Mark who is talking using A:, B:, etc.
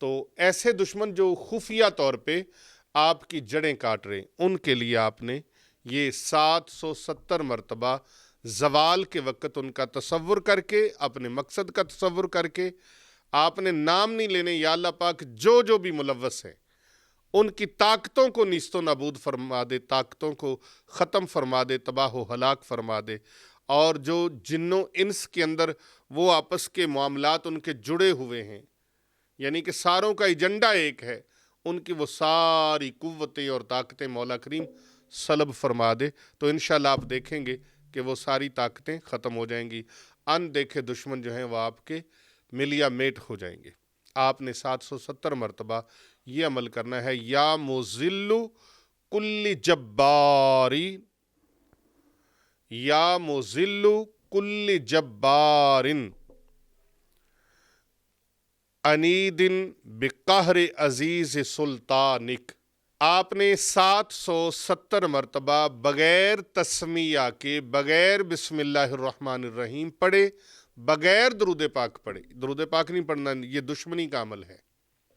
A: تو ایسے دشمن جو خفیہ طور پہ آپ کی جڑیں کاٹ رہے ہیں، ان کے لیے آپ نے یہ 770 مرتبہ زوال کے وقت ان کا تصور کر کے، اپنے مقصد کا تصور کر کے، آپ نے نام نہیں لینے، یا اللہ پاک جو بھی ملوث ہیں ان کی طاقتوں کو نیست و نابود فرما دے، طاقتوں کو ختم فرما دے، تباہ و ہلاک فرما دے، اور جو جنوں انس کے اندر وہ آپس کے معاملات ان کے جڑے ہوئے ہیں، یعنی کہ ساروں کا ایجنڈا ایک ہے، ان کی وہ ساری قوتیں اور طاقتیں مولا کریم سلب فرما دے، تو انشاءاللہ آپ دیکھیں گے کہ وہ ساری طاقتیں ختم ہو جائیں گی، ان دیکھے دشمن جو ہیں وہ آپ کے ملیا میٹ ہو جائیں گے۔ آپ نے 770 مرتبہ یہ عمل کرنا ہے، یا مذل کل جباری، یا مذل کل جبارن انید بقہر عزیز سلطانک۔ آپ نے 770 مرتبہ بغیر تسمیہ کے، بغیر بسم اللہ الرحمن الرحیم پڑھے، بغیر درود پاک پڑھے۔ درود پاک نہیں پڑھنا، یہ دشمنی کا عمل ہے۔